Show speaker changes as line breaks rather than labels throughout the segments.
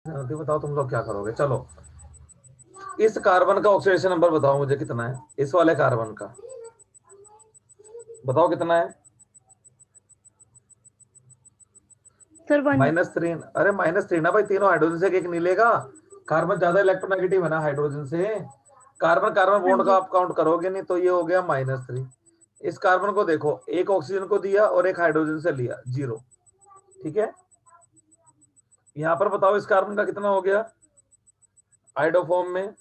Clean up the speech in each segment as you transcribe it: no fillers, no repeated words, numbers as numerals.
तो बताओ तुम लोग क्या करोगे। चलो, इस कार्बन का ऑक्सीडेशन नंबर बताओ मुझे कितना है, इस वाले कार्बन का बताओ कितना है।
सर 1।
-3। अरे -3 ना भाई, तीनों हाइड्रोजन से एक मिलेगा। कार्बन ज्यादा इलेक्ट्रोनेगेटिव है ना हाइड्रोजन से। कार्बन कार्बन
हाँ
बॉन्ड का
जी।
आप काउंट करोगे नहीं तो ये हो गया -3। इस कार्बन को देखो, एक ऑक्सीजन को दिया और एक हाइड्रोजन से लिया, 0। ठीक है, यहां पर बताओ इस कार्बन का कितना हो गया आइडोफॉर्म में।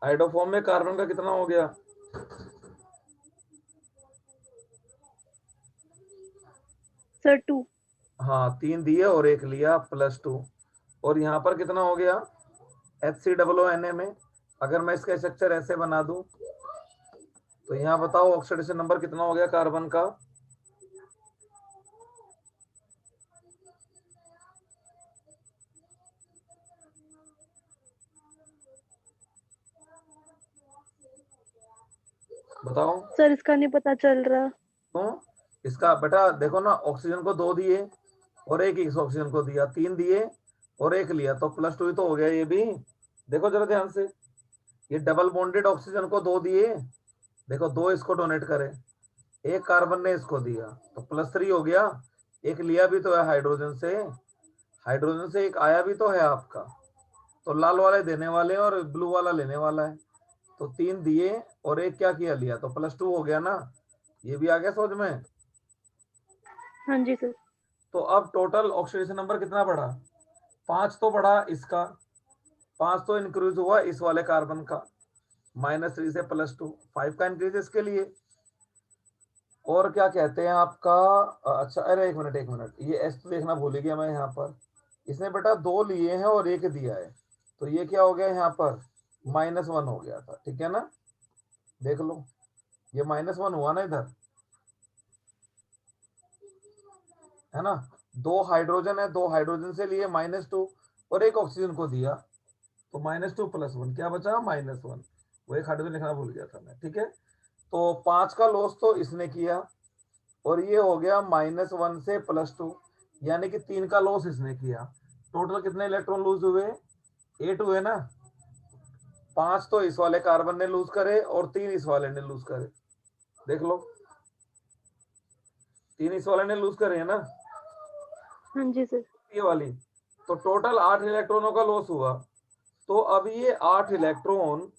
आइडोफॉर्म में कार्बन का कितना हो गया।
सर 2।
हाँ, 3 दिए और एक लिया, +2। और यहाँ पर कितना हो गया HCOO में। अगर मैं इसका स्ट्रक्चर ऐसे बना दूं तो यहाँ बताओ ऑक्सीडेशन नंबर कितना हो गया कार्बन का। बताओ।
सर इसका नहीं पता चल रहा।
तो इसका बेटा देखो ना, ऑक्सीजन को 2 दिए और एक इस ऑक्सीजन को दिया, 3 दिए और एक लिया, तो +2 ही तो हो गया ये भी। देखो जरा ध्यान से, ये डबल बॉन्डेड ऑक्सीजन को 2 दिए, देखो 2 इसको डोनेट करे, एक कार्बन ने इसको दिया तो +3 हो गया। एक लिया भी तो है हाइड्रोजन से, हाइड्रोजन से एक आया भी तो है आपका। तो लाल वाले देने वाले हैं और ब्लू वाला लेने वाला है। तो 3 दिए और एक क्या किया, लिया, तो +2 हो गया ना। ये भी आ गया समझ में।
हाँ जी सर।
तो अब टोटल ऑक्सीडेशन नंबर कितना बढ़ा, 5 तो बढ़ा इसका, 5 तो इंक्रीज हुआ इस वाले कार्बन का, -3 से +2, 5 का इंक्रीज इसके लिए। और क्या कहते हैं आपका, अच्छा अरे एक मिनट एक मिनट, ये एस तो देखना भूल गया मैं यहाँ पर। इसने बेटा 2 लिए हैं और एक दिया है, तो ये क्या हो गया यहाँ पर -1 हो गया था, ठीक है ना। देख लो, ये -1 हुआ ना इधर, है ना। 2 हाइड्रोजन है, 2 हाइड्रोजन से लिए -2 और एक ऑक्सीजन को दिया, तो -2 +1 क्या बचा, -1। वो एक हाइड्रोजन लिखना भूल गया था मैं, ठीक है। तो 5 का लॉस तो इसने किया और ये हो गया -1 से +2, यानी कि 3 का लॉस इसने किया। टोटल कितने इलेक्ट्रॉन लूज हुए, 8 हुए ना। 5 तो इस वाले कार्बन ने लूज करे और 3 इस वाले ने लूज करे, देख लो, 3 इस वाले ने लूज करे है ना,
हाँ जी सर।
ये वाली। तो टोटल 8 इलेक्ट्रॉनों का लॉस हुआ। तो अब ये 8 इलेक्ट्रॉन,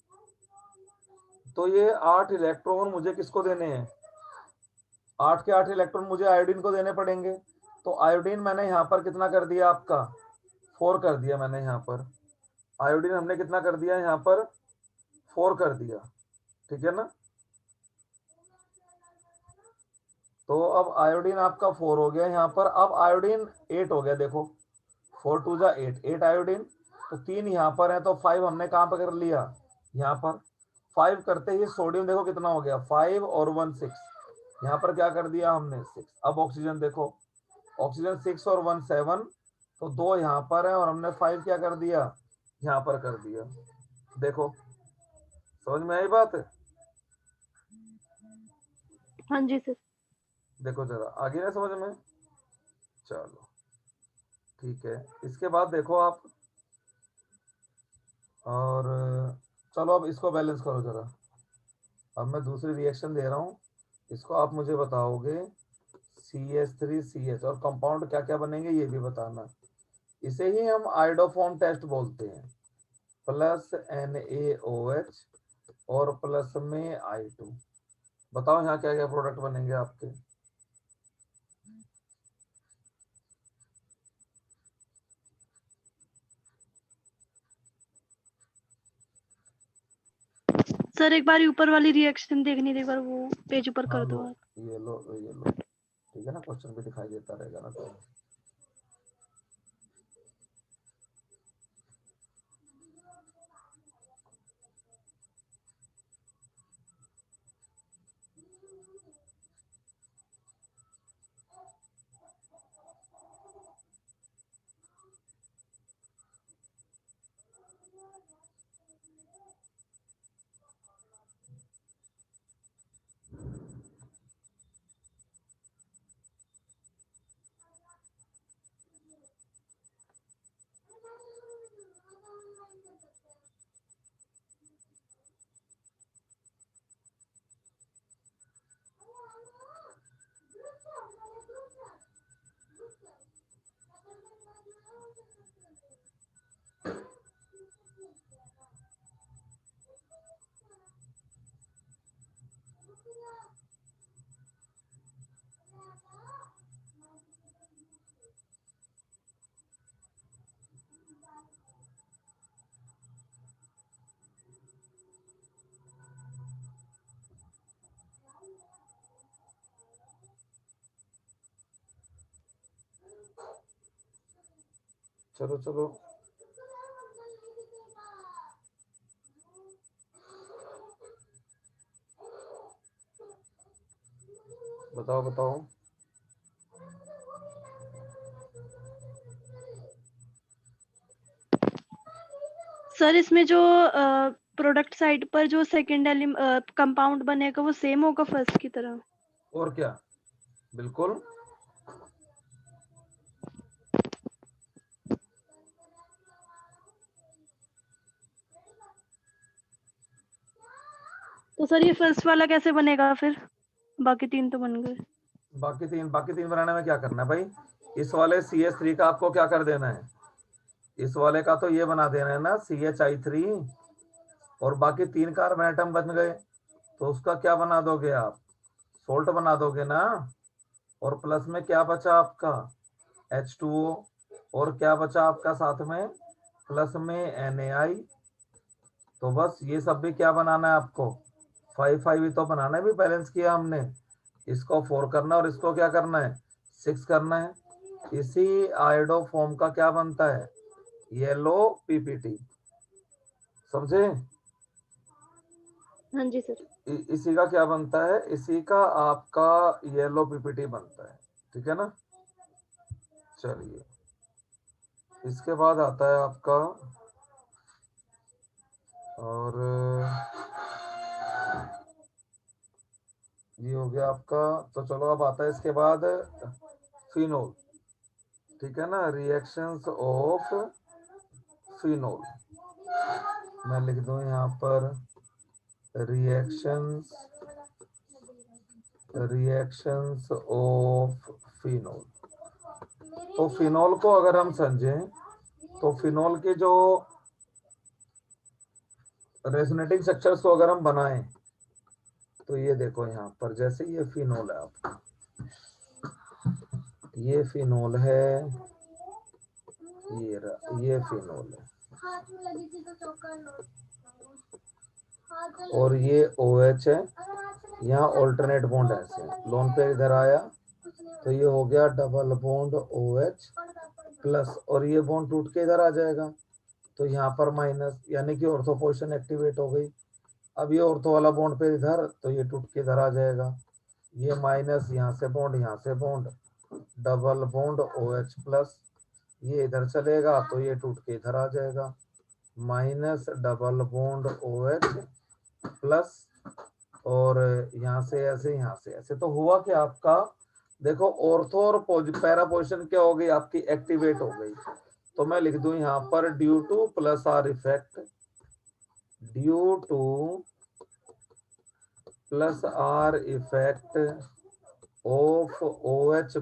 तो ये 8 इलेक्ट्रॉन मुझे किसको देने हैं, 8 के 8 इलेक्ट्रॉन मुझे आयोडीन को देने पड़ेंगे। तो आयोडीन मैंने यहाँ पर कितना कर दिया आपका, 4 कर दिया मैंने यहाँ पर। आयोडीन हमने कितना कर दिया यहाँ पर, 4 कर दिया, ठीक है ना। तो अब आयोडीन आपका 4 हो गया यहाँ पर। अब आयोडीन 8 हो गया, देखो 4 2 जा 8, 8 आयोडीन। तो 3 यहाँ पर है, तो 5 हमने कहाँ पर कर लिया, यहाँ पर। 5 करते ही सोडियम देखो कितना हो गया, 5 और 1 6, यहाँ पर क्या कर दिया हमने, 6। अब ऑक्सीजन देखो, ऑक्सीजन 6 और 1 7, तो 2 यहाँ पर है और हमने 5 क्या कर दिया, यहाँ पर कर दिया। देखो समझ में आई बात।
हाँ जी सर।
देखो जरा आगे ना समझ में। चलो ठीक है, इसके बाद देखो आप, और चलो अब इसको बैलेंस करो जरा। अब मैं दूसरी रिएक्शन दे रहा हूँ, इसको आप मुझे बताओगे। CH3CH और कंपाउंड क्या क्या बनेंगे ये भी बताना। इसे ही हम आइडोफॉर्म टेस्ट बोलते हैं। +NaOH और प्लस में I2। बताओ यहाँ क्या क्या प्रोडक्ट बनेंगे आपके।
सर एक बार ऊपर वाली रिएक्शन देखनी थी, एक बार वो पेज ऊपर
हाँ
कर
लो,
दो आप।
ये लो ये लो, ठीक है ना, क्वेश्चन भी दिखाई देता रहेगा ना तो। चलो चलो, बताओ बताओ।
सर इसमें जो प्रोडक्ट साइड पर जो सेकेंड कंपाउंड बनेगा वो सेम होगा फर्स्ट की तरह?
और क्या, बिल्कुल।
तो सर ये फर्स्ट वाला कैसे बनेगा फिर? बाकी तीन तो बन गए।
बाकी तीन बनाने में क्या करना है भाई, इस वाले CH3 का आपको क्या कर देना है, इस वाले का तो ये बना देना है ना CHI3, और बाकी 3 कार्बन एटम बन गए, तो उसका क्या बना दोगे आप, सोल्ट बना दोगे ना। और प्लस में क्या बचा आपका H2O, और क्या बचा आपका साथ में प्लस में NaI। तो बस ये सब भी क्या बनाना है आपको, 5 ही तो बनाना है, भी बैलेंस किया हमने, इसको 4 करना है और इसको क्या करना है 6 करना है। इसी आयोडो फॉर्म का क्या बनता है, येलो PPT, समझे।
हाँ जी सर।
इसी का क्या बनता है, इसी का आपका येलो PPT बनता है, ठीक है ना। चलिए, इसके बाद आता है आपका, और ये हो गया आपका। तो चलो अब आता है इसके बाद फिनोल, ठीक है ना, रिएक्शंस ऑफ फिनोल। मैं लिख दूं यहाँ पर रिएक्शंस ऑफ फिनोल। तो फिनोल को अगर हम समझें, तो फिनोल के जो रेजोनेटिंग स्ट्रक्चर्स को अगर हम बनाएं, तो ये देखो यहाँ पर, जैसे ये फिनोल है आपका, ये फिनोल है, ये फिनोल है, और ये OH है, यहाँ ऑल्टरनेट बॉन्ड ऐसे लोन पे इधर आया, तो ये हो गया डबल बॉन्ड OH प्लस, और ये बॉन्ड टूट के इधर आ जाएगा, तो यहाँ पर माइनस, यानी कि ऑर्थो पोजीशन एक्टिवेट हो गई। अब ये ऑर्थो वाला बॉन्ड पे इधर, तो ये टूट के इधर आ जाएगा, ये माइनस, यहाँ से बॉन्ड, यहाँ से bond, double bond OH plus, ये इधर चलेगा तो ये टूट के इधर आ जाएगा, minus double bond OH plus, और यहाँ से ऐसे, यहाँ से ऐसे। तो हुआ कि आपका देखो ऑर्थो और पैरा पोजिशन क्या हो गई आपकी, एक्टिवेट हो गई। तो मैं लिख दूं यहाँ पर due two plus are effect, due two plus are effect of OH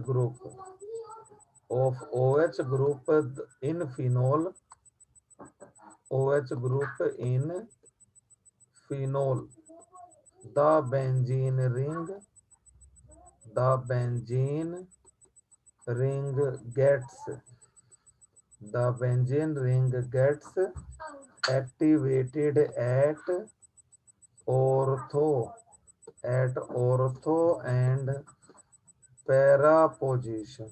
group, in phenol, OH group in phenol, the benzene ring, the benzene ring gets activated at ortho and para position।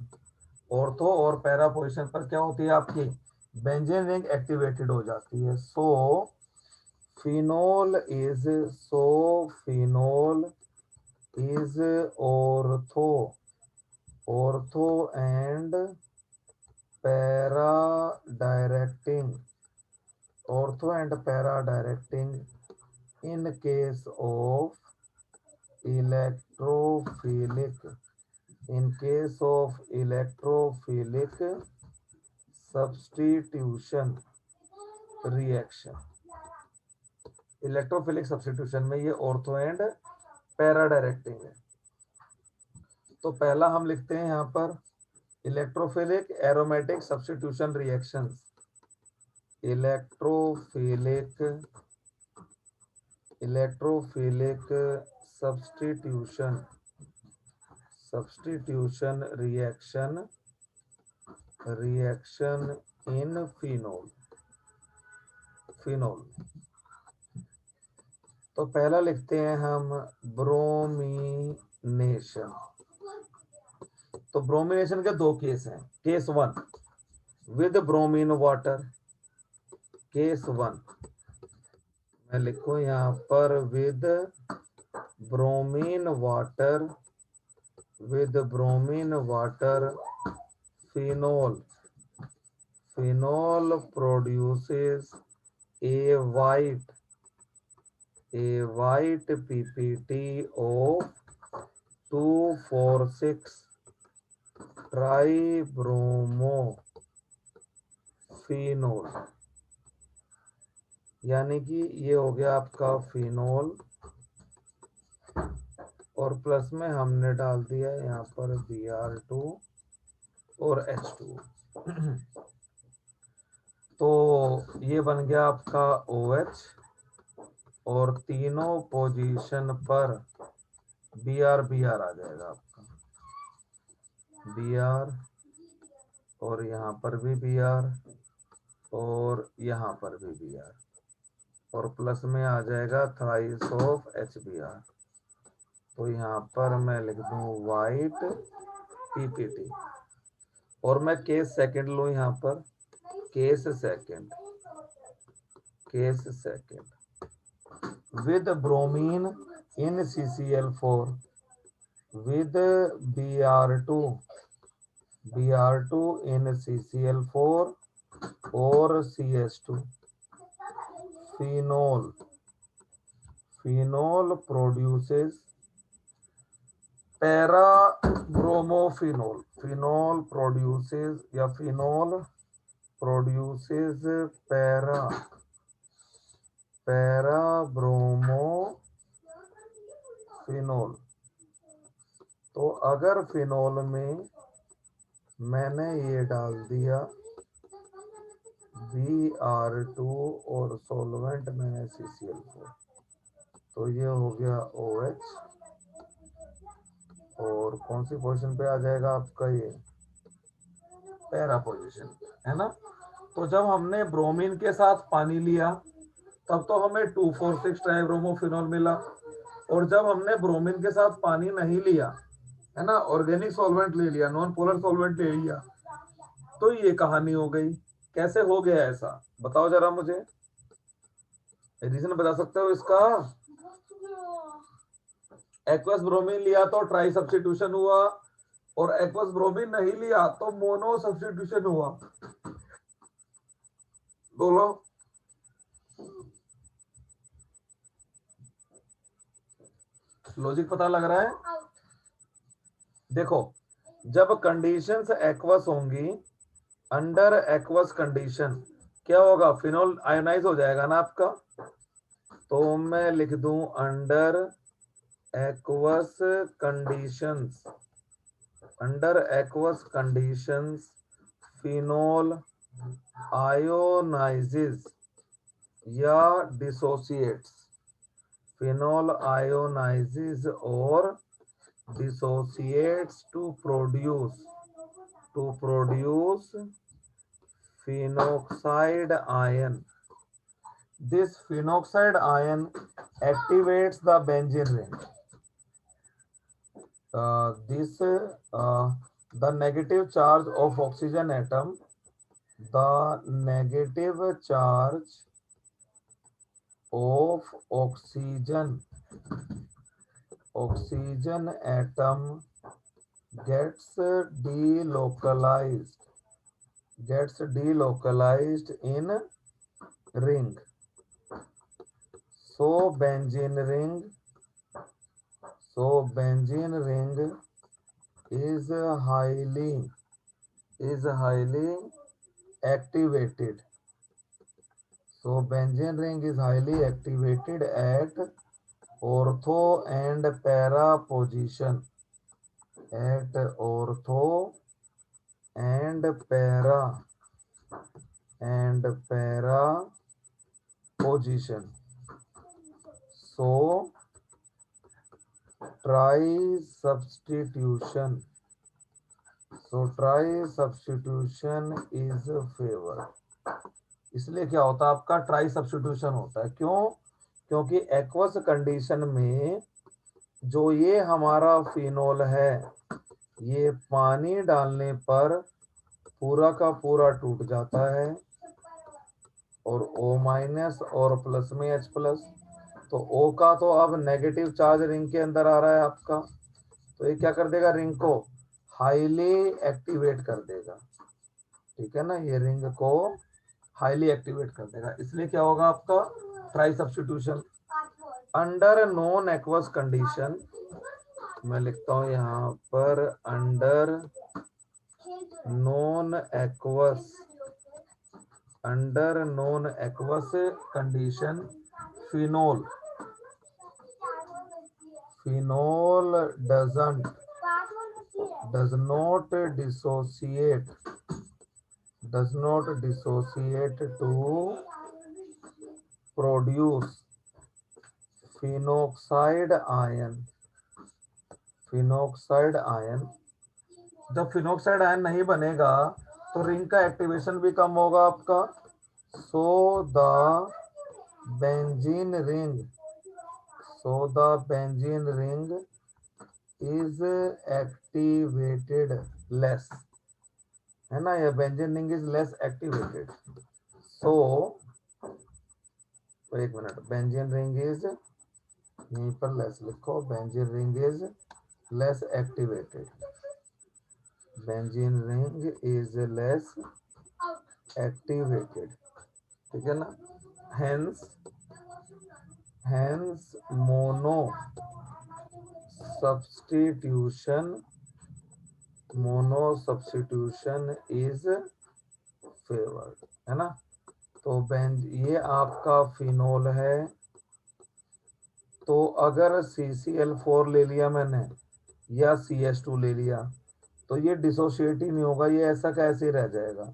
Ortho और para position पर क्या होती है आपकी, benzene ring activated हो जाती है। So phenol is ortho and para directing in case of electrophilic substitution reaction। Electrophilic substitution में ये ऑर्थो एंड पैरा डायरेक्टिंग है। तो पहला हम लिखते हैं यहाँ पर electrophilic aromatic substitution reactions, electrophilic substitution reaction in phenol। तो पहला लिखते हैं हम ब्रोमिनेशन। तो ब्रोमिनेशन के दो केस हैं। Case 1 with bromine water, case 1 मैं लिखूं यहाँ पर with bromine water phenol produces a white PPT of 2,4,6 ट्राइब्रोमोफिनोल, यानी कि ये हो गया आपका फिनोल, और प्लस में हमने डाल दिया यहाँ पर Br2 और H2। तो ये बन गया आपका OH, और तीनों पोजीशन पर Br आ जाएगा आपका, Br, और यहाँ पर भी Br, और यहाँ पर भी Br, और प्लस में आ जाएगा थ्राइस ऑफ HBr। तो यहाँ पर मैं लिख दूं वाइट PPT, और मैं केस सेकंड लूं यहाँ पर, case second with bromine in CCl4 with Br2 in CCl4 और CH2 phenol produces पैराब्रोमोफिनोल, phenol produces पैराब्रोमोफिनोल। तो अगर फिनोल में मैंने ये डाल दिया Br2 और सॉल्वेंट में CCl4, तो ये हो गया OH, और कौन सी पोजीशन पे आ जाएगा आपका, ये पैरा पोजीशन, है ना। तो जब हमने ब्रोमीन के साथ पानी लिया तब तो हमें 2,4,6 ट्राइब्रोमोफिनोल मिला, और जब हमने ब्रोमीन के साथ पानी नहीं लिया, है ना, ऑर्गेनिक सॉल्वेंट ले लिया, नॉन पोलर सॉल्वेंट ले लिया, तो ये कहानी हो गई। कैसे हो गया ऐसा, बताओ जरा मुझे, रीजन बता सकते हो इसका। एक्वस ब्रोमीन लिया तो ट्राई सब्स्टिट्यूशन हुआ, और एक्वस ब्रोमीन नहीं लिया तो मोनो सब्स्टिट्यूशन हुआ। बोलो, लॉजिक पता लग रहा है। देखो, जब कंडीशंस एक्वस होंगी, अंडर एक्वस कंडीशन क्या होगा, फिनोल आयोनाइज हो जाएगा ना आपका। तो मैं लिख दूं under aqueous conditions phenol ionises या डिसोसिएट्स, फिनोल आयोनाइजेस और dissociates to produce phenoxide ion. This phenoxide ion activates the benzene ring. The negative charge of oxygen atom, the negative charge of oxygen atom gets delocalized in ring. So benzene ring is highly activated. So benzene ring is highly activated at ortho and para position. At ortho and para position. So try substitution, so try substitution is favour. इसलिए क्या होता है आपका try substitution होता है, क्यों? क्योंकि aqueous condition में जो ये हमारा फिनोल है ये पानी डालने पर पूरा का पूरा टूट जाता है और O माइनस और प्लस में H प्लस, तो O का तो अब नेगेटिव चार्ज रिंग के अंदर आ रहा है आपका, तो ये क्या कर देगा, रिंग को हाईली एक्टिवेट कर देगा, ठीक है ना, ये रिंग को हाईली एक्टिवेट कर देगा। इसलिए क्या होगा आपका try substitution. Under non aqueous condition, मैं लिखता हूं यहां पर under non aqueous, under non aqueous condition phenol, phenol does not dissociate to produce phenoxide ion, phenoxide ion. जब फिनोक्साइड आयन नहीं बनेगा तो रिंग का एक्टिवेशन भी कम होगा आपका, so the benzene ring, so the benzene ring is activated less, है ना, ये benzene ring is less activated. So एक मिनट, बेंजीन रिंग इज, यहीं पर लेस लिखो, benzene ring is less activated, benzene ring is less activated, ठीक है ना। Hence mono substitution is favoured, है ना। तो ये आपका फिनोल है, तो अगर CCl4 ले लिया मैंने या CH2 ले लिया तो ये डिसोशिएट ही नहीं होगा, ये ऐसा कैसे रह जाएगा।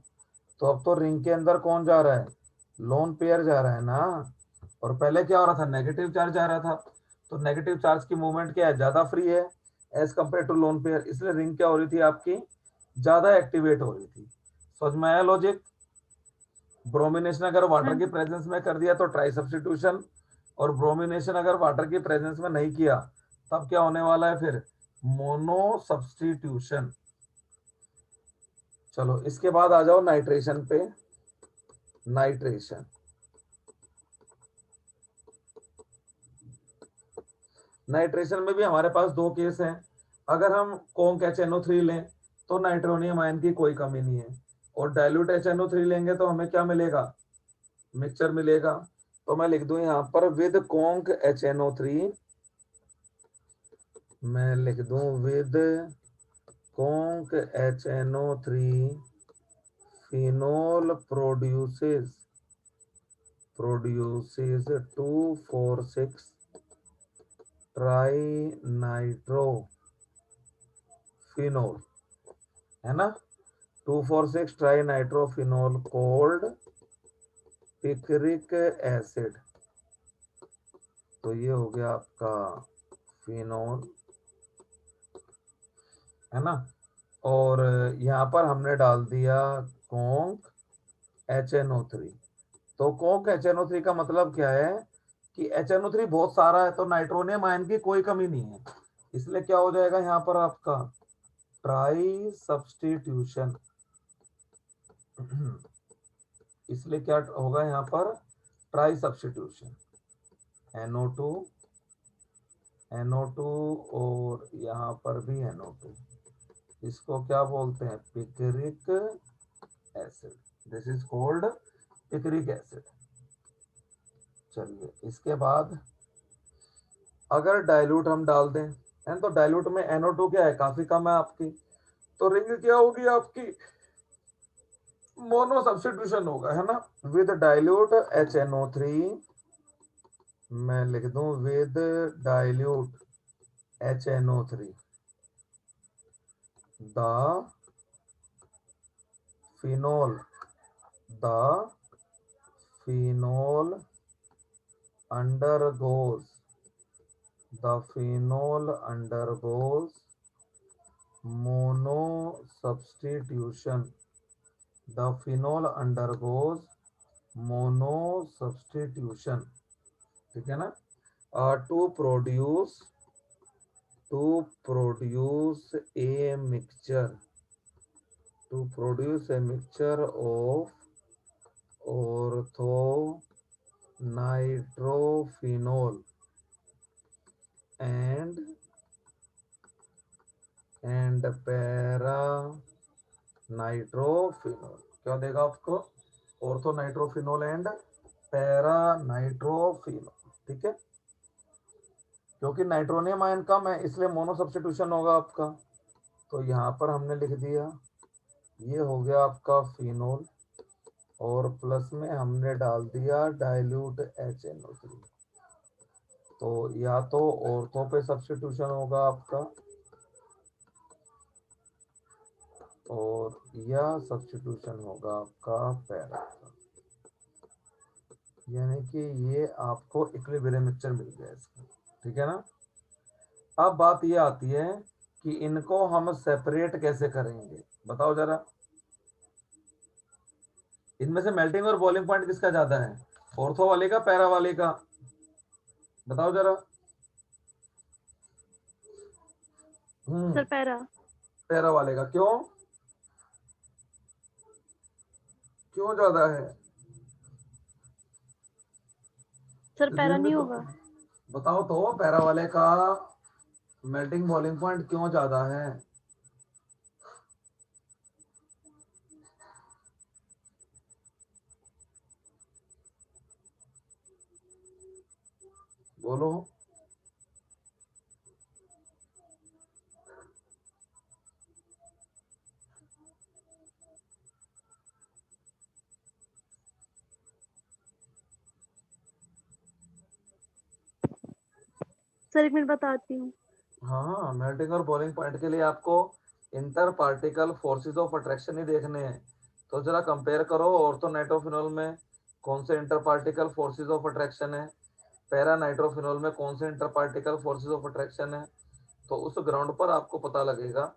तो अब तो रिंग के अंदर कौन जा रहा है, लोन पेयर जा रहा है ना, और पहले क्या हो रहा था, नेगेटिव चार्ज जा रहा था, तो नेगेटिव चार्ज की मूवमेंट क्या है, ज्यादा फ्री है as compare to lone pair, इसलिए रिंग क्या हो रही थी आपकी, ज्यादा एक्टिवेट हो रही थी। समझ में आया लॉजिक। ब्रोमिनेशन अगर
हाँ
वाटर की प्रेजेंस में कर दिया तो ट्राई सब्स्टिट्यूशन, और ब्रोमिनेशन अगर वाटर की प्रेजेंस में नहीं किया तब क्या होने वाला है, फिर मोनो सब्स्टिट्यूशन। चलो इसके बाद आ जाओ नाइट्रेशन पे। नाइट्रेशन, नाइट्रेशन में भी हमारे पास दो केस हैं। अगर हम कॉन्क HNO3 लें तो नाइट्रोनियम आयन की कोई कमी नहीं है, और डाइल्यूट HNO3 लेंगे तो हमें क्या मिलेगा, मिक्सचर मिलेगा। तो मैं लिख दूं यहां पर विद कॉन्क HNO3, मैं लिख दूं with conc HNO3 phenol produces 2,4,6 tri nitro phenol, है ना, 2,4,6 try nitrophenol cold picric acid. तो ये हो गया आपका फिनोल, है ना, और यहाँ पर हमने डाल दिया कॉन्क HNO3। तो कॉन्क HNO3 का मतलब क्या है कि HNO3 बहुत सारा है तो नाइट्रोनियम आयन की कोई कमी नहीं है, इसलिए क्या हो जाएगा यहाँ पर आपका ट्राई सब्स्टिट्यूशन। इसलिए क्या होगा यहाँ पर ट्राई सब्स्टिट्यूशन, NO2 NO2 और यहाँ पर भी NO2, इसको क्या बोलते हैं, picric acid, this is called picric acid. चलिए इसके बाद अगर डाइल्यूट हम डाल दें, है तो डाइल्यूट में NO2 क्या है, काफी कम है आपकी, तो रिंग क्या होगी आपकी, मोनो सब्स्टिट्यूशन होगा, है ना। विद डाइल्यूट HNO3, मैं लिख दूं with dilute HNO3 the phenol undergoes the phenol undergoes mono substitution, the phenol undergoes mono substitution, ठीक है ना, to produce a mixture, to produce a mixture of ortho nitrophenol and para nitrophenol. क्या देगा आपको? Ortho nitrophenol and para nitrophenol, ठीक है। क्योंकि nitronium ion कम है इसलिए मोनो सब्स्टिट्यूशन होगा आपका। तो यहाँ पर हमने लिख दिया, ये हो गया आपका फिनोल और प्लस में हमने डाल दिया डाइल्यूट HNO3। तो या तो ऑर्थो पे सब्स्टिट्यूशन होगा आपका और या सब्स्टिट्यूशन होगा आपका पैरा, यानी कि ये आपको इक्विलिब्रियम मिक्सचर मिल गया इसका, ठीक है ना। अब बात ये आती है कि इनको हम सेपरेट कैसे करेंगे, बताओ जरा। इनमें से मेल्टिंग और बॉइलिंग पॉइंट किसका ज्यादा है, ऑर्थो वाले का पैरा वाले का, बताओ जरा।
Sir para.
पैरा वाले का, क्यों क्यों ज्यादा है?
सर पैरा
जल्दी
नहीं
तो
होगा।
बताओ तो, पैरा वाले का मेल्टिंग बॉइलिंग पॉइंट क्यों ज्यादा है? बोलो।
सर एक मिनट बताती हूँ।
हाँ, मेल्टिंग और बॉइलिंग पॉइंट के लिए आपको inter particle forces of attraction ही देखने हैं। तो जरा कंपेयर करो, ऑर्थो नाइट्रोफिनोल में कौन से inter particle forces of attraction है, पैरा नाइट्रोफिनोल में कौन से inter particle forces of attraction है। तो उस ग्राउंड पर आपको पता लगेगा।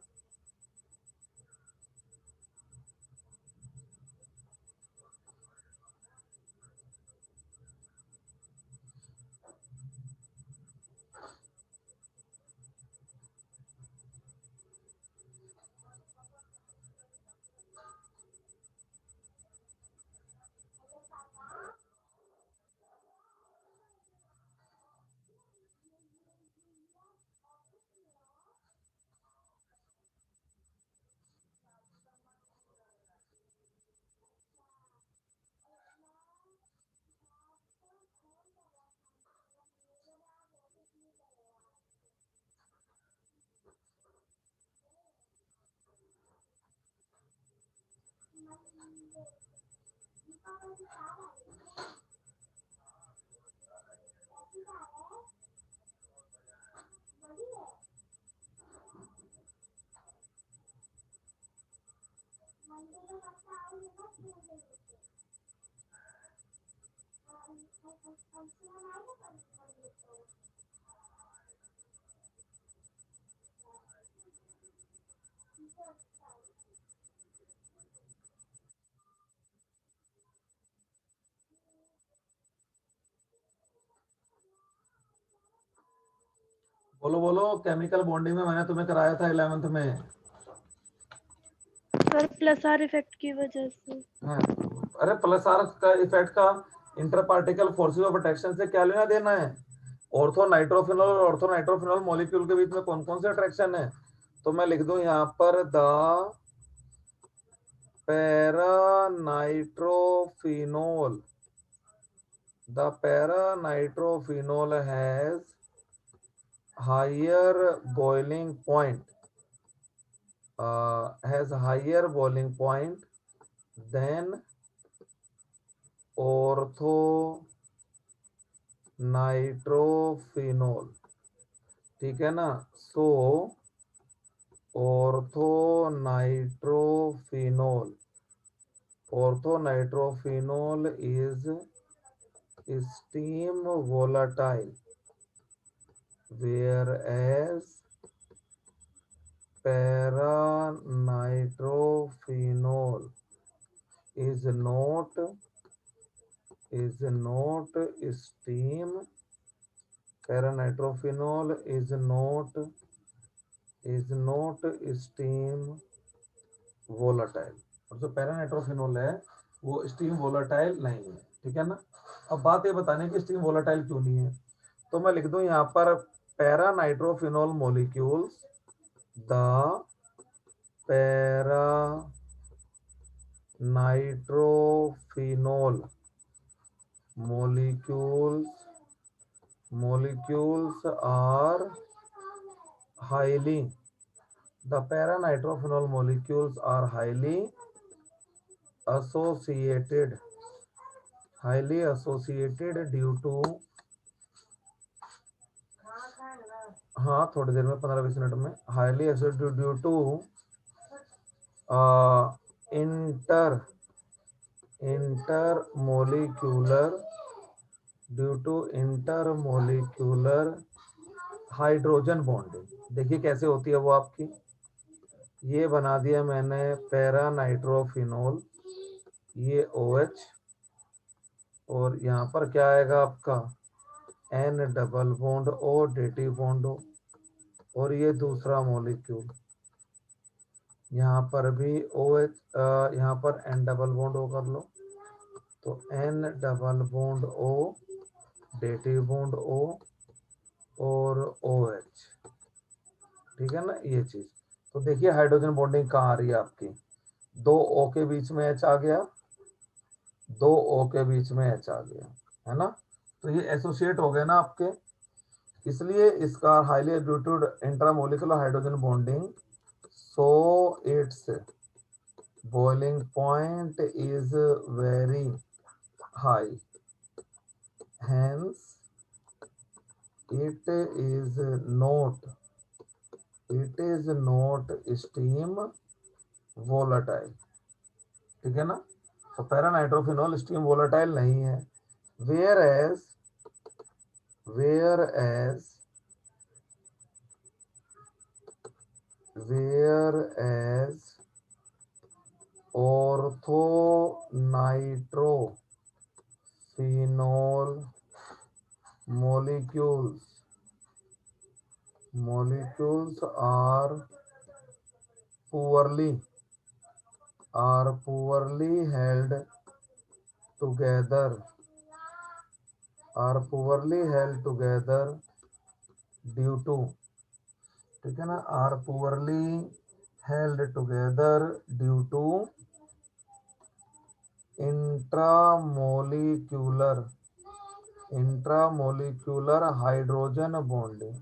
बोलो बोलो, केमिकल बॉन्डिंग में मैंने तुम्हें कराया था 11th में।
सर प्लस आर इफेक्ट की वजह से।
हाँ, अरे प्लस आर का इफेक्ट का inter particle forces of attraction से क्या लेना देना है? ऑर्थो नाइट्रोफिनोल और ऑर्थो नाइट्रोफिनोल मॉलिक्यूल के बीच में कौन कौन से अट्रैक्शन है? तो मैं लिख दूं यहाँ पर the para nitrophenol, the para nitrophenol has higher boiling point, has higher boiling point than ortho nitrophenol, ठीक है ना। So ortho nitrophenol, ortho nitrophenol is steam volatile, whereas para-nitrophenol is not steam. Para-nitrophenol is not steam volatile, और जो पैरानाइट्रोफिनोल है वो steam volatile नहीं है, ठीक है ना। अब बात ये बताने की स्टीम वोलाटाइल क्यों नहीं है, तो मैं लिख दूं यहाँ पर para nitrophenol molecules, the para nitrophenol molecules are highly associated due to, हाँ थोड़ी देर में 15-20 मिनट में, highly associated due to intermolecular hydrogen bonding. देखिए कैसे होती है वो आपकी, ये बना दिया मैंने पैरानाइट्रोफिनोल, ये OH, और यहाँ पर क्या आएगा आपका N double bond O dative bond O, और ये दूसरा मॉलिक्यूल यहाँ पर भी OH, यहाँ पर N डबल बॉन्ड O कर लो, तो N double bond O dative bond O और OH, ठीक है ना ये चीज। तो देखिए हाइड्रोजन बॉन्डिंग कहाँ आ रही है आपकी, 2 O के बीच में H आ गया, 2 O के बीच में H आ गया, है ना। तो ये एसोसिएट हो गए ना आपके, इसलिए इसका highly abutted intramolecular hydrogen bonding, so it's boiling point is very high, hence it is not steam volatile, ठीक है ना। तो पैरानाइट्रोफिनोल स्टीम वोलाटाइल नहीं है, whereas orthonitrophenol molecules are poorly held together due to, ठीक है ना, are poorly held together due to intramolecular hydrogen bonding,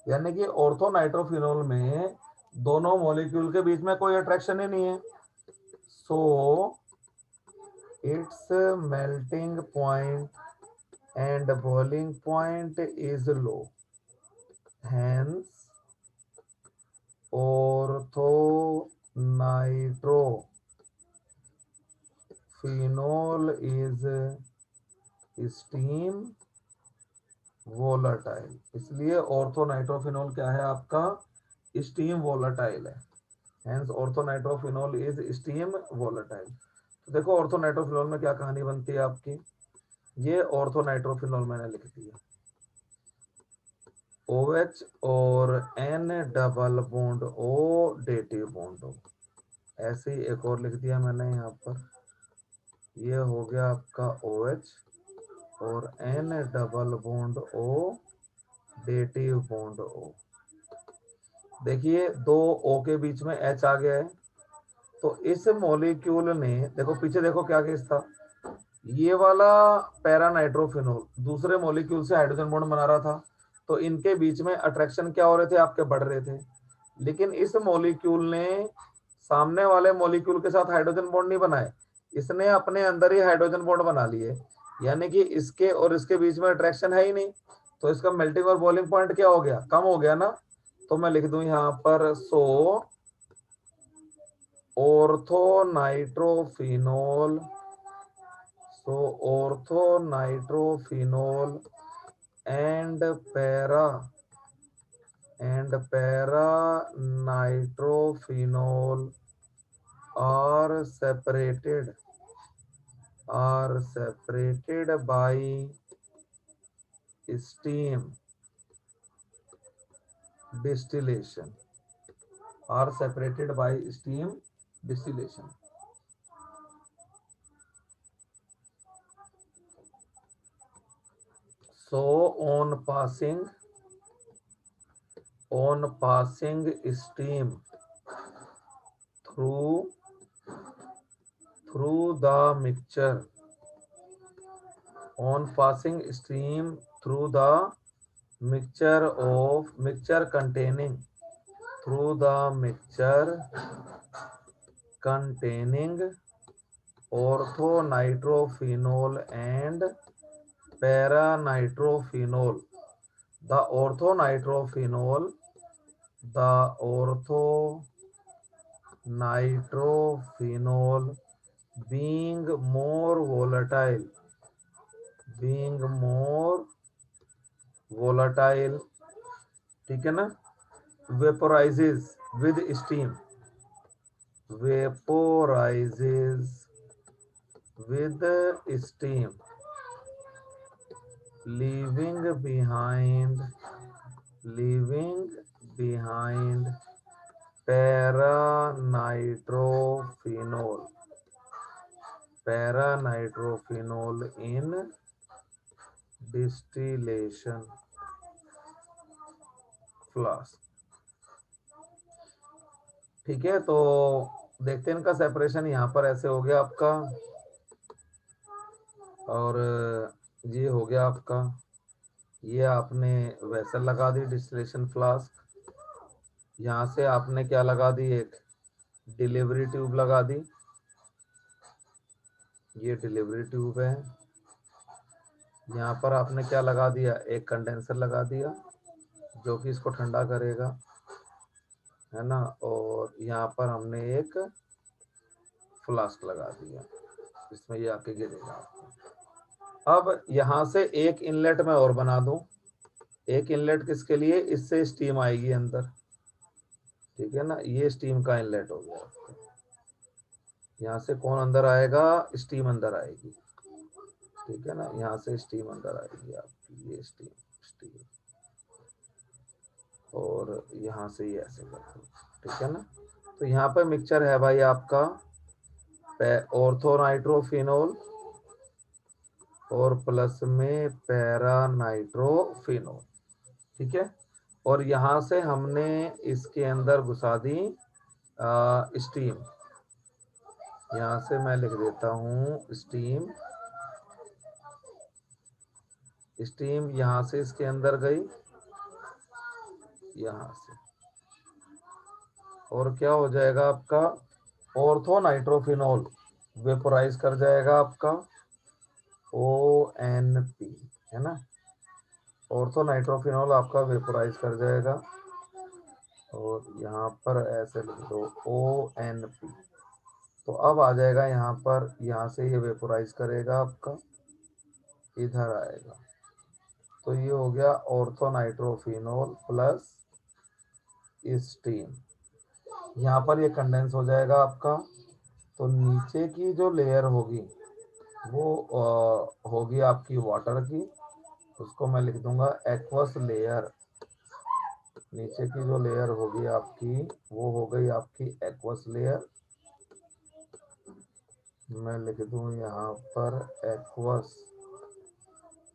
यानी कि ऑर्थोनाइट्रोफिनोल में दोनों मॉलिक्यूल के बीच में कोई अट्रैक्शन ही नहीं है, so it's melting point and boiling point is low, hence orthonitrophenol is steam volatile, इसलिए ऑर्थोनाइट्रोफिनोल क्या है आपका, स्टीम वोलाटाइल है, hence orthonitrophenol is steam volatile। तो देखो ऑर्थोनाइट्रोफिनोल में क्या कहानी बनती है आपकी, ये ऑर्थोनाइट्रोफिनोल मैंने लिख दिया, OH और N double bond O dative bond O, ऐसे ही एक और लिख दिया मैंने यहाँ पर, ये हो गया आपका OH और N double bond O dative bond O। देखिए 2 O के बीच में H आ गया है, तो इस मॉलिक्यूल ने, देखो पीछे देखो क्या केस था, ये वाला पैरानाइट्रोफिनोल दूसरे मॉलिक्यूल से हाइड्रोजन बॉन्ड बना रहा था, तो इनके बीच में अट्रैक्शन क्या हो रहे थे आपके, बढ़ रहे थे, लेकिन इस मॉलिक्यूल ने सामने वाले मॉलिक्यूल के साथ हाइड्रोजन बॉन्ड नहीं बनाए, इसने अपने अंदर ही हाइड्रोजन बॉन्ड बना लिए, यानी कि इसके और इसके बीच में अट्रैक्शन है ही नहीं, तो इसका मेल्टिंग और बॉइलिंग पॉइंट क्या हो गया, कम हो गया ना। तो मैं लिख दूं यहाँ पर, सो orthonitrophenol and and para-nitrophenol are separated by steam distillation, are separated by steam distillation. So on passing steam through the mixture, on passing steam through the mixture containing orthonitrophenol and para-nitrophenol, the orthonitrophenol being more volatile, ठीक है ना, vaporizes with steam, leaving behind para-nitrophenol in distillation flask. ठीक है, तो देखते हैं इनका separation. यहाँ पर ऐसे हो गया आपका, और ये हो गया आपका, ये आपने वेसल लगा दी डिस्टिलेशन फ्लास्क, यहाँ से आपने क्या लगा दी, एक डिलीवरी ट्यूब लगा दी, ये डिलीवरी ट्यूब है। यहाँ पर आपने क्या लगा दिया, एक कंडेंसर लगा दिया जो कि इसको ठंडा करेगा, है ना, और यहाँ पर हमने एक फ्लास्क लगा दिया, इसमें ये आके गिरेगा आपको। अब यहाँ से एक इनलेट में और बना दूं, एक इनलेट किसके लिए, इससे स्टीम आएगी अंदर, ठीक है ना, ये स्टीम का इनलेट हो गया। यहाँ से कौन अंदर आएगा, स्टीम अंदर आएगी, ठीक है ना, यहाँ से स्टीम अंदर आएगी आपकी, ये स्टीम, और यहाँ से ये ऐसे करते, ठीक है ना। तो यहाँ पर मिक्सचर है भाई आपका ऑर्थोनाइट्रोफिनोल और प्लस में पैरानाइट्रोफिनोल, ठीक है, और यहाँ से हमने इसके अंदर घुसा दी स्टीम, यहाँ से मैं लिख देता हूँ स्टीम, यहाँ से इसके अंदर गई, यहाँ से, और क्या हो जाएगा आपका, ऑर्थोनाइट्रोफिनोल वेपोराइज कर जाएगा आपका ONP, है ना, ऑर्थोनाइट्रोफिनोल आपका वेपोराइज कर जाएगा, और यहाँ पर ऐसे लिख दो ONP, तो अब आ जाएगा यहाँ पर, यहाँ से ये वेपोराइज करेगा आपका, इधर आएगा, तो ये हो गया ऑर्थोनाइट्रोफिनोल प्लस स्टीम, यहाँ पर ये कंडेंस हो जाएगा आपका, तो नीचे की जो लेयर होगी वो होगी आपकी वाटर की, उसको मैं लिख दूंगा एक्वस लेयर, नीचे की जो लेयर होगी आपकी वो हो गई आपकी एक्वस लेयर, मैं लिख दूं यहाँ पर एक्वस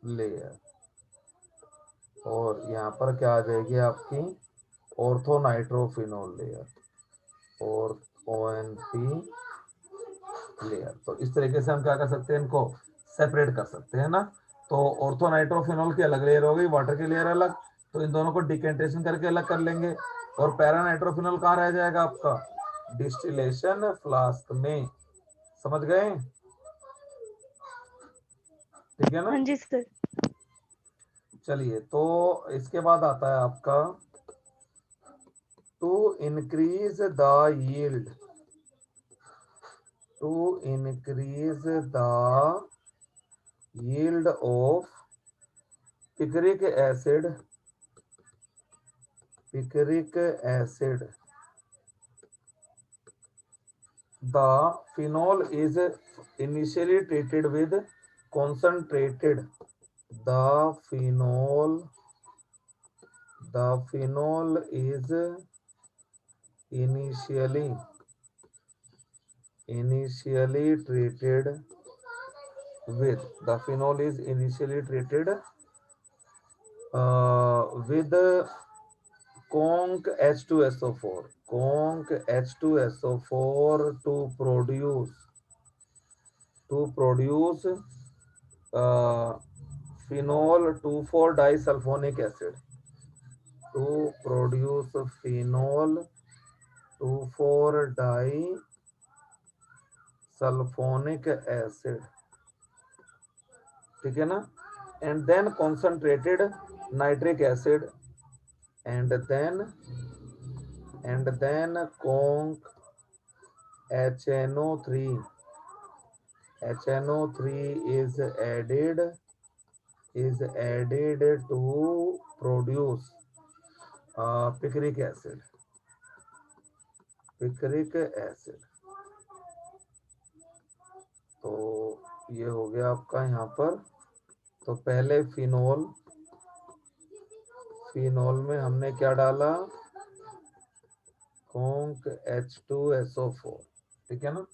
लेयर, और यहाँ पर क्या आ जाएगी आपकी ऑर्थोनाइट्रोफिनोल लेयर और ONP लेयर। तो इस तरीके से हम क्या कर सकते हैं, इनको सेपरेट कर सकते हैं ना। तो ऑर्थोनाइट्रोफिनोल की अलग लेयर हो गई, वाटर की लेयर अलग, तो इन दोनों को डिकेंटेशन करके अलग कर लेंगे, और पैरानाइट्रोफिनोल कहाँ रह जाएगा आपका, डिस्टिलेशन फ्लास्क में, समझ गए, ठीक है ना।
हाँ जी सर।
चलिए, तो इसके बाद आता है आपका to increase the yield, of picric acid picric acid. The phenol is initially treated with concentrated. The phenol is initially treated with with conc H2SO4 to produce uh, phenol 2,4 disulfonic acid. To produce phenol 2,4 disulfonic acid, ठीक है ना, and then concentrated nitric acid, and then conc HNO3 is added to produce picric acid. तो ये हो गया आपका यहाँ पर। तो पहले फिनोल में हमने क्या डाला, कॉन्क H2SO4, ठीक है ना।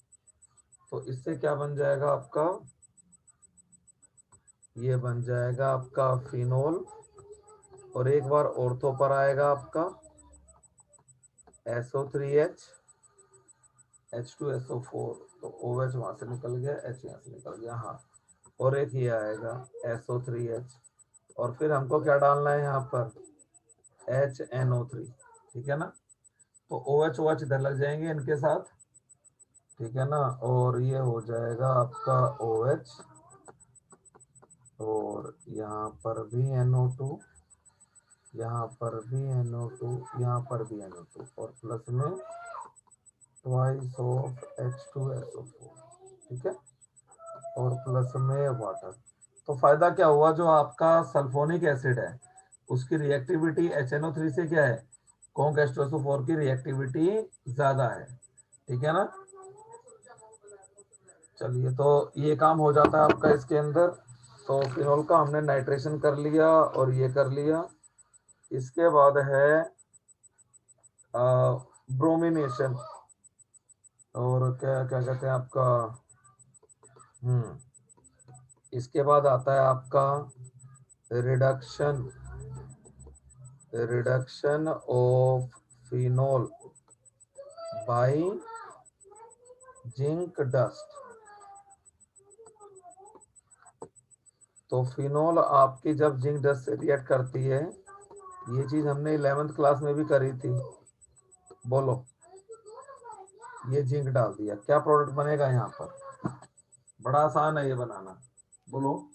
तो इससे क्या बन जाएगा आपका, ये बन जाएगा आपका फिनोल, और एक बार ऑर्थो पर आएगा आपका SO3H H2SO4, तो OH वहां से निकल गया, H यहाँ से निकल गया, हाँ, और एक ये आएगा SO3H, और फिर हमको क्या डालना है यहाँ पर HNO3, ठीक है ना। तो OH इधर लग जाएंगे इनके साथ, ठीक है ना, और ये हो जाएगा आपका OH, और यहाँ पर भी NO2, यहाँ पर भी NO2, यहाँ पर भी NO2, और प्लस में ट्वाइस ऑफ H2SO4, ठीक है, और प्लस में वाटर। तो फायदा क्या हुआ, जो आपका सल्फोनिक एसिड है उसकी रिएक्टिविटी HNO3 से क्या है, कॉन्क H2SO4 की रिएक्टिविटी ज्यादा है, ठीक है ना। चलिए, तो ये काम हो जाता है आपका इसके अंदर। तो फिनोल का हमने नाइट्रेशन कर लिया और ये कर लिया। इसके बाद है ब्रोमिनेशन, और क्या क्या कहते हैं आपका, इसके बाद आता है आपका reduction of phenol by zinc dust. तो फिनोल आपकी जब जिंक डस्ट से रिएक्ट करती है, ये चीज हमने 11th क्लास में भी करी थी, बोलो, ये जिंक डाल दिया, क्या प्रोडक्ट बनेगा यहाँ पर, बड़ा आसान है ये बनाना, बोलो।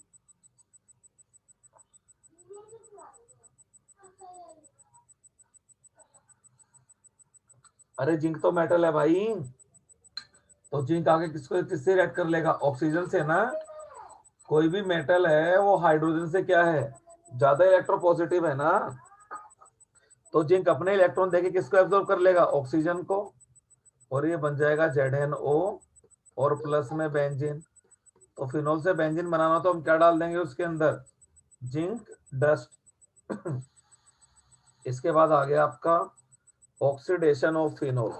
अरे जिंक तो मेटल है भाई, तो जिंक आगे किससे रिएक्ट कर लेगा, ऑक्सीजन से ना। कोई भी मेटल है वो हाइड्रोजन से क्या है, ज्यादा इलेक्ट्रोपॉजिटिव है ना, तो जिंक अपने इलेक्ट्रॉन देके किसको एब्जॉर्ब कर लेगा, ऑक्सीजन को, और ये बन जाएगा ZnO, और प्लस में बेंजीन। तो फिनोल से बेंजीन बनाना तो हम क्या डाल देंगे उसके अंदर, जिंक डस्ट। इसके बाद आ गया आपका ऑक्सीडेशन ऑफ फिनोल,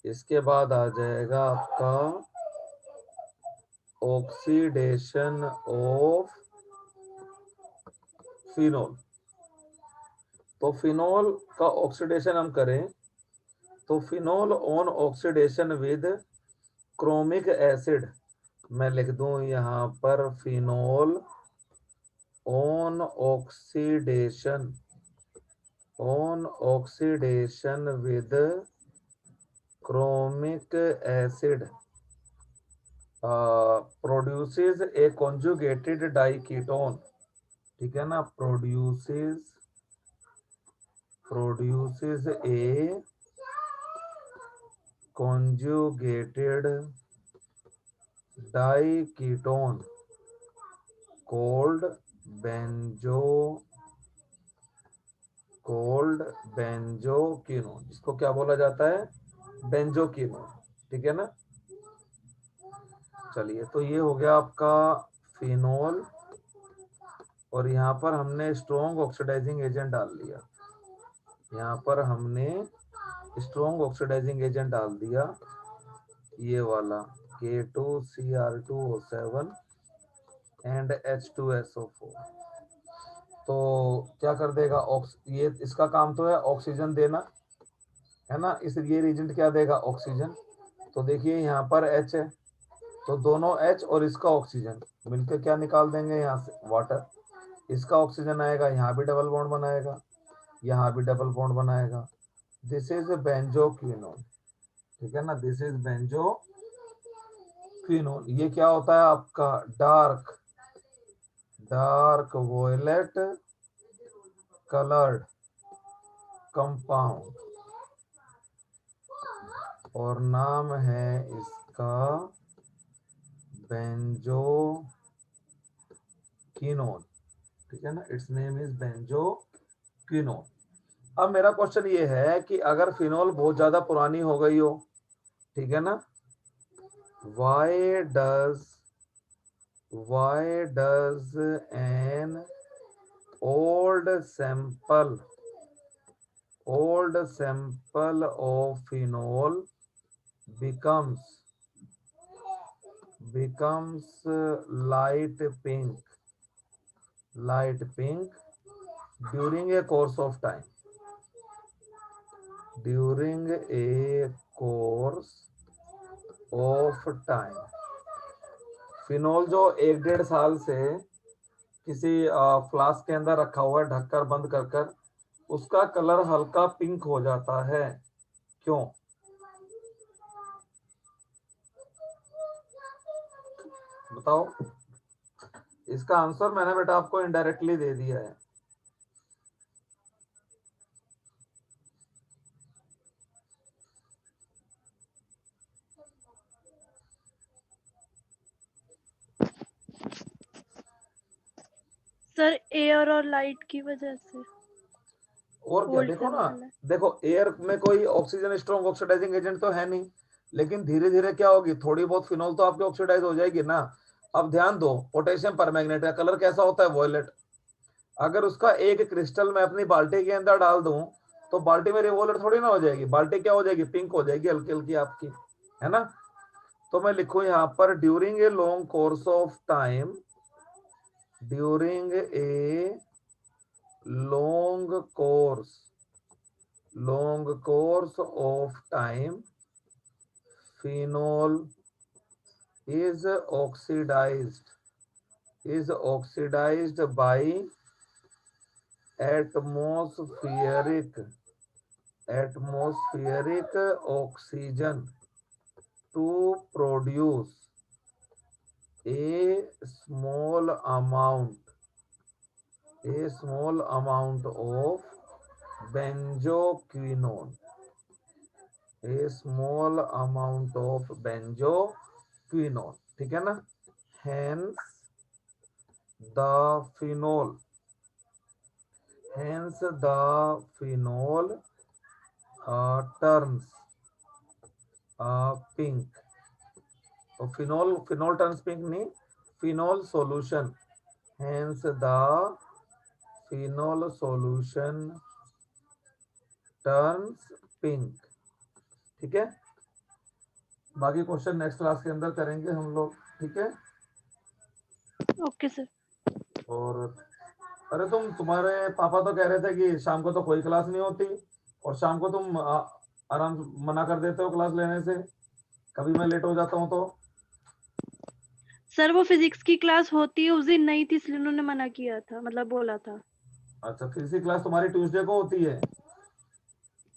इसके बाद आ जाएगा आपका ऑक्सीडेशन ऑफ फिनोल। तो फिनोल का ऑक्सीडेशन हम करें, तो phenol on oxidation with chromic acid, मैं लिख दूं यहां पर phenol on oxidation with chromic acid produces A conjugated diketone, ठीक है ना, प्रोड्यूसेस ए conjugated diketone called called benzoquinone, इसको क्या बोला जाता है? बेंजोक्विनोन, ठीक है ना। चलिए, तो ये हो गया आपका फिनोल, और यहाँ पर हमने स्ट्रॉन्ग ऑक्सीडाइजिंग एजेंट डाल दिया, यहाँ पर हमने स्ट्रॉन्ग ऑक्सीडाइजिंग एजेंट डाल दिया, ये वाला K2Cr2O7 एंड H2SO4। तो क्या कर देगा ये इसका काम तो है ऑक्सीजन देना, है ना, इसलिए रिएजेंट क्या देगा? ऑक्सीजन। तो देखिए यहाँ पर H है, तो दोनों H और इसका ऑक्सीजन मिलकर क्या निकाल देंगे यहाँ से? वाटर। इसका ऑक्सीजन आएगा, यहाँ भी डबल बॉन्ड बनाएगा, यहाँ भी डबल बॉन्ड बनाएगा। दिस इज बेंजोक्विनोन, ठीक है ना, दिस इज बेंजोक्विनोन। ये क्या होता है आपका? डार्क वोयलेट कलर्ड कंपाउंड, और नाम है इसका बेंजोक्विनोन, ठीक है ना, इट्स नेम इज बेंजोक्विनोन। अब मेरा क्वेश्चन ये है कि अगर फिनोल बहुत ज्यादा पुरानी हो गई हो, ठीक है ना, why does an old sample of phenol becomes light pink during a course of time? Phenol जो 1-1.5 साल से किसी फ्लास्क के अंदर रखा हुआ है, ढककर बंद कर कर, उसका कलर हल्का पिंक हो जाता है, क्यों? बताओ। इसका आंसर मैंने बेटा आपको इनडायरेक्टली दे दिया है।
सर एयर और लाइट की वजह से।
और क्या, देखो ना, देखो एयर में कोई ऑक्सीजन स्ट्रॉन्ग ऑक्सीडाइजिंग एजेंट तो है नहीं, लेकिन धीरे धीरे क्या होगी, थोड़ी बहुत फिनोल तो आपकी ऑक्सीडाइज हो जाएगी ना। अब ध्यान दो, पोटेशियम परमैंगनेट का कलर कैसा होता है? वॉयलेट। अगर उसका एक क्रिस्टल मैं अपनी बाल्टी के अंदर डाल दूं, तो बाल्टी मेरी वॉयलेट थोड़ी ना हो जाएगी, बाल्टी क्या हो जाएगी? पिंक हो जाएगी, हल्की हल्की आपकी, है ना। तो मैं लिखूं यहाँ पर during a long course of time, during a long course of time, phenol is oxidized by atmospheric oxygen to produce a small amount of benzoquinone, ठीक है ना। hence the phenol turns pink। तो फिनोल टर्न्स पिंक नहीं, phenol solution, hence the phenol solution turns pink, ठीक है। बाकी question next class के अंदर करेंगे हम लोग, ठीक है।
Okay sir.
और अरे तुम्हारे पापा तो कह रहे थे कि शाम को तो कोई क्लास नहीं होती, और शाम को तुम आराम मना कर देते हो क्लास लेने से, कभी मैं लेट हो जाता हूँ तो।
सर वो फिजिक्स की क्लास होती है, उस दिन नहीं थी इसलिए उन्होंने मना किया था, मतलब बोला था।
अच्छा, फिजिक्स क्लास तुम्हारी ट्यूसडे को होती है?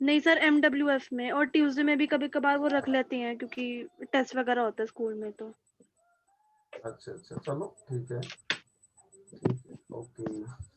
नहीं सर, MWF में, और ट्यूसडे में भी कभी कभार वो रख लेते हैं क्योंकि टेस्ट वगैरह होता है स्कूल में तो।
अच्छा, चलो ठीक है, ओके।